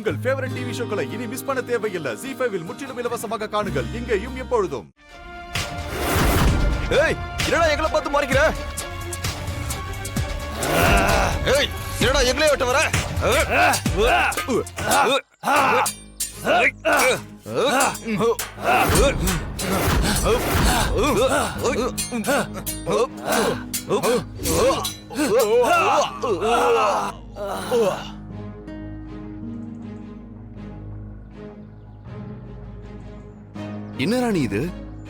உங்கள் favourite TV ஷோக்களை இனி miss பண்ண தேவையில்லை. ZEE5 இல் முற்றிலும் இலவசமாக காணுங்கள். இங்கேயும் எப்பொழுதும். ஏய், என்னடா எங்களை பார்த்து மறைக்கிற? ஏய், என்னடா எங்களே விட்டு வர? என்ன ராணி இது?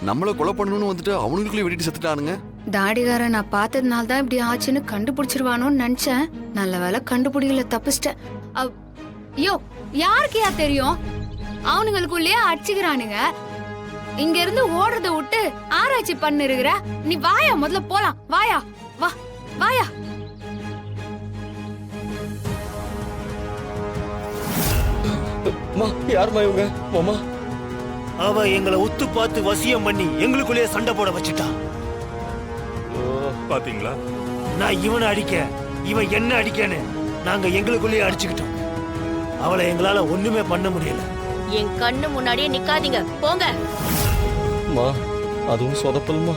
நம்மள கொலை பண்ணணும்னு வந்துட்டு அவனுக்குள்ளே வெட்டிட்டு செத்துட்டானுங்க. தாடிகாரன் நான் பார்த்ததுனால தான் இப்படி ஆச்சுன்னு கண்டுபிடிச்சிருவானோன்னு நினைச்சேன். நல்ல வேலை கண்டுபிடிக்கல, தப்பிச்சிட்டேன். ஐயோ, யாருக்கையா தெரியும்? அவனுங்களுக்குள்ளேயே அடிச்சுக்கிறானுங்க. இங்க இருந்து ஓடுறத விட்டு ஆராய்ச்சி பண்ணிருக்கிற நீ வாயா, முதல்ல போலாம். வாயா, வா வாயா. யாருமா இவங்க? மாமா, அவ எங்களை ஒத்து பார்த்து வசியம் பண்ணி எங்களுக்குள்ளேயே சண்டை போட வச்சுட்டான். பாத்தீங்களா? நான் இவனை அடிக்க, இவன் என்ன அடிக்கன்னு நாங்க எங்களுக்குள்ளேயே அடிச்சுக்கிட்டோம். அவளை எங்களால ஒண்ணுமே பண்ண முடியல. என் கண்ணு முன்னாடியே நிக்காதீங்க, போங்க. அதுவும் சொதப்பல்மா.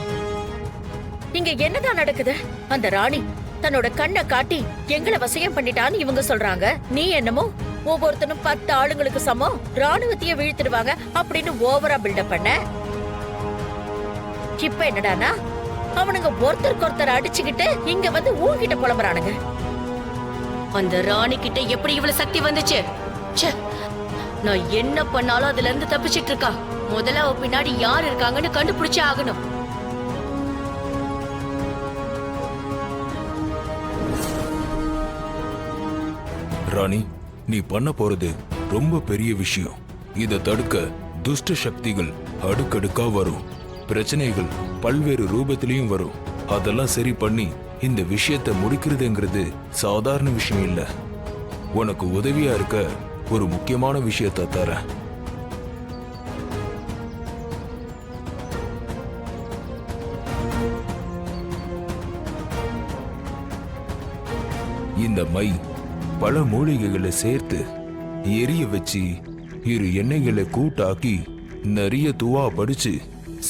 இங்க என்னதான் நடக்குது? அந்த ராணி தன்னோட கண்ணை காட்டி எங்களை வசியம் பண்ணிட்டான்னு இவங்க சொல்றாங்க. நீ என்னமோ ஒவ்வொருத்தனும் 10 ஆளுங்களுக்கு சமம் ராணுவத்தையே வீழ்த்திடுவாங்க அப்படின்னு ஓவரா பில்டப் பண்ண. இப்ப என்னடானா அவனுங்க ஒருத்தருக்கு ஒருத்தர் அடிச்சுக்கிட்டு இங்க வந்து ஊங்கிட்ட புலம்புறானுங்க. அந்த ராணி கிட்ட எப்படி இவ்வளவு சக்தி வந்துச்சு? நான் என்ன பண்ணாலும் அதுல இருந்து தப்பிச்சிட்டு இருக்கா. முதல்ல அவ பின்னாடி யார் இருக்காங்கன்னு கண்டுபிடிச்சே ஆகணும். ராணி, நீ பண்ண போறது ரொம்ப பெரிய விஷயம். இத தடுக்க துஷ்ட சக்திகள் அடுக்கடுக்கா வரும். பிரச்சனைகள் பல்வேறு ரூபத்திலையும் வரும். அதெல்லாம் சரி பண்ணி இந்த விஷயத்தை முடிக்கிறதுங்கிறது சாதாரண விஷயம் இல்ல. உனக்கு உதவியா இருக்க ஒரு முக்கியமான விஷயத்தை தரேன். இந்த மை பல மூலிகைகளை சேர்த்து எரிய வச்சு 2 எண்ணெய்களை கூட்டாக்கி நிறைய துவா படிச்சு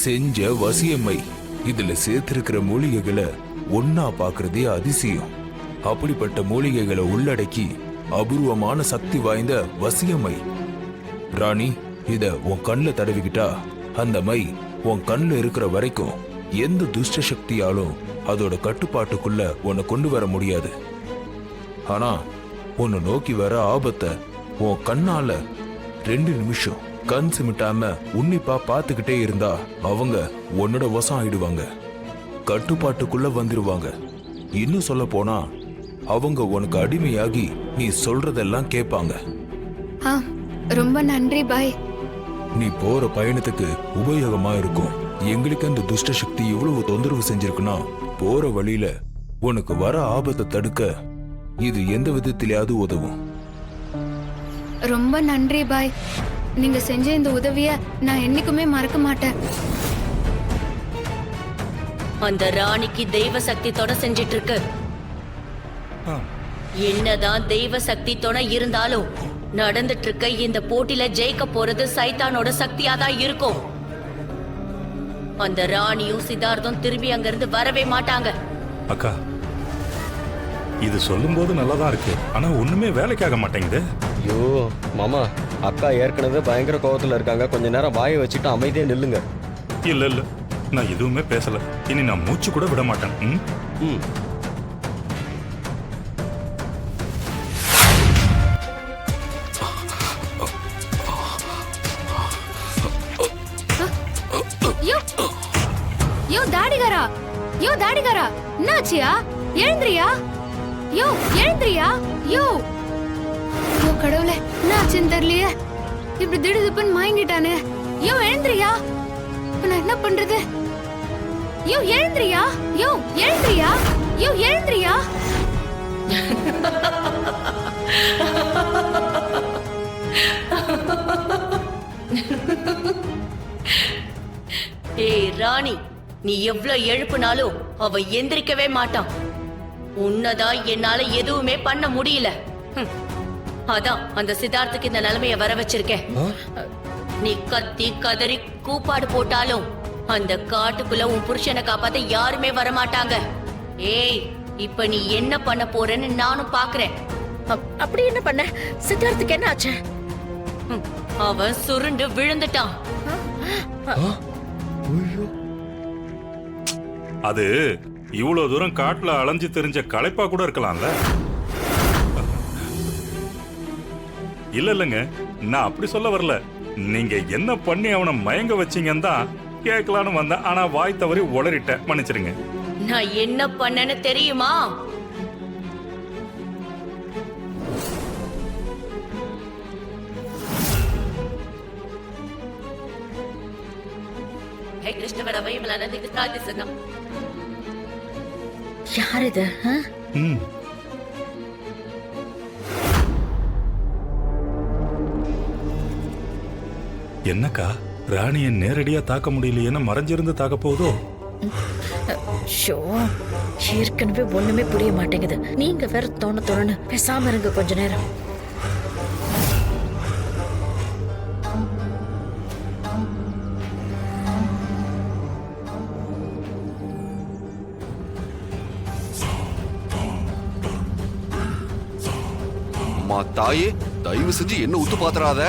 செஞ்ச வசியம்மை. இதுல சேர்த்திருக்கிற மூலிகைகளை ஒன்னா பாக்குறதே அதிசயம். அப்படிப்பட்ட மூலிகைகளை உள்ளடக்கி அபூர்வமான சக்தி வாய்ந்த வசியம்மை. ராணி, இத உன் கண்ணுல தடவிக்கிட்டா அந்த மை உன் கண்ணுல இருக்கிற வரைக்கும் எந்த துஷ்ட சக்தியாலும் அதோட கட்டுப்பாட்டுக்குள்ள உன்னை கொண்டு வர முடியாது. ஆனா உன்னை நோக்கி வர ஆபத்தை உன் கண்ணால 2 நிமிஷம் கண் சிமிட்டாம உன்னிப்பா பார்த்துக்கிட்டே இருந்தா அவங்க உன்னோட வசம் ஆயிடுவாங்க. கட்டுப்பாட்டுக்குள்ள வந்துருவாங்க. இன்னும் சொல்ல போனா அவங்க உனக்கு அடிமையாகி நீ சொல்றதெல்லாம் கேட்பாங்க. ரொம்ப நன்றி பாய். நீ போற பயணத்துக்கு உபயோகமா இருக்கும். எங்களுக்கு அந்த துஷ்ட சக்தி எவ்வளவு தொந்தரவு செஞ்சிருக்குன்னா போற வழியில உனக்கு வர ஆபத்தை தடுக்க இது எந்த விதத்திலேயாவது உதவும். ரொம்ப நன்றி பாய். நீங்க செஞ்ச இந்த உதவிய நான் என்னைக்குமே மறக்க மாட்டேன். அந்த ராணிக்கு தெய்வ சக்தி தொட செஞ்சிட்டு இருக்கு. என்னதான் தெய்வ சக்தி துணை இருந்தாலும் நடந்துட்டு இருக்க இந்த போட்டியில ஜெயிக்க போறது சைத்தானோட சக்தியா தான் இருக்கும். அந்த ராணியும் சித்தார்த்தும் திரும்பி அங்க இருந்து வரவே மாட்டாங்க. அக்கா, இது சொல்லும் போது நல்லாதான் இருக்கு, ஆனா ஒண்ணுமே வேலைக்காக மாட்டேங்குது. ஐயோ மாமா, அக்கா ஏற்கனவே பயங்கர கோபத்துல இருக்காங்க. கொஞ்ச நேரம் வாயை வச்சுட்டு அமைதியா நில்லுங்க. இல்ல இல்ல, நான் எதுவுமே பேசல. இனி நான் மூச்சு கூட விட மாட்டேன். யோ தாடிகாரா, யோ தாடிகாரா, என்னாச்சியா? எழுந்திரியா? யோ எழுந்திரியா? யோ யோ கடவுளே, என்னாச்சுன்னு தெரியலையே. இப்படி திடுதிப்புன்னு மயங்கிட்டானே. யோ எழுந்திரியா? நான் என்ன பண்றது? யோ எழுந்திரியா? யோ எழுந்திரியா? யோ எழுந்திரியா? ஏய் ராணி, நீ எவ்வளவு எழுப்புனாலும் அவ எந்திரிக்கவே மாட்டான். உன்னதான் என்னால எதுவுமே பண்ண முடியல. அதான் அந்த சித்தார்த்துக்கு இந்த நிலைமைய வர வச்சிருக்கேன். நீ கத்தி கதறி கூப்பாடு போட்டாலும் அந்த காட்டுக்குள்ள உன் புருஷனை காப்பாத்த யாருமே வரமாட்டாங்க. ஏய், இப்ப நீ என்ன பண்ண போறேன்னு நானும் பாக்குறேன். அப்படி என்ன பண்ண? சித்தார்த்துக்கு என்ன ஆச்சு? அவன் சுருண்டு விழுந்துட்டான். அது இவ்வளவு தூரம் காட்டுல அலைஞ்சு தெரிஞ்ச களைப்பா கூட இருக்கலாம்ல. இல்லங்க, நான் அப்படி சொல்ல வரல. நீங்க என்ன பண்ணி அவனை மயங்க வச்சீங்கன்னு தான் கேட்கலான்னு வந்தேன். ஆனா வாய் தவறி உளறிட்டேன், மன்னிச்சிருங்க. நான் என்ன பண்ணேன்னு தெரியுமா? யார் இது? ம். என்னக்கா, ராணியை நேரடியா தாக்க முடியலையேன்னு மறைஞ்சிருந்து தாக்க போகுதோ? ஷோ, ஏற்கனவே ஒண்ணுமே புரிய மாட்டேங்குது. நீங்க வேற தோணு பேசாம இருங்க கொஞ்ச நேரம். அம்மா தாயே, தயவு செஞ்சு என்ன உத்து பாத்துறாத.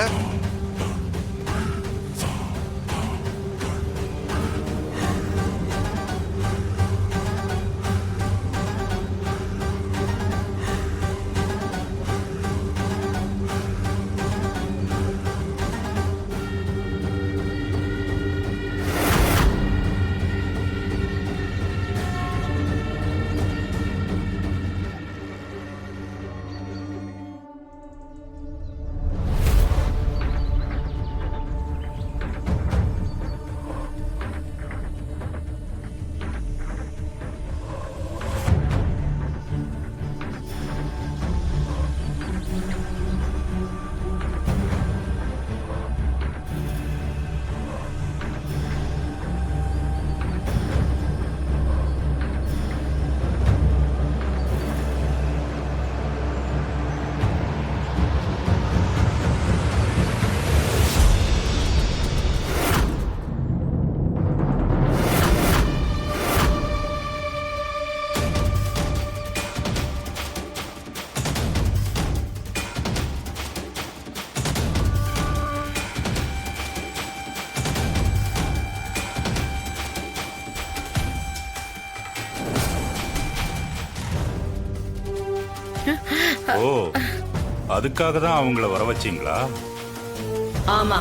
ஓ, அதுக்காக தான் அவங்கள வர வச்சீங்களா? ஆமா.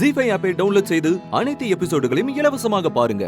ஜீ5 ஆப்பை டவுன்லோட் செய்து அனைத்து எபிசோடுகளையும் இலவசமாக பாருங்க.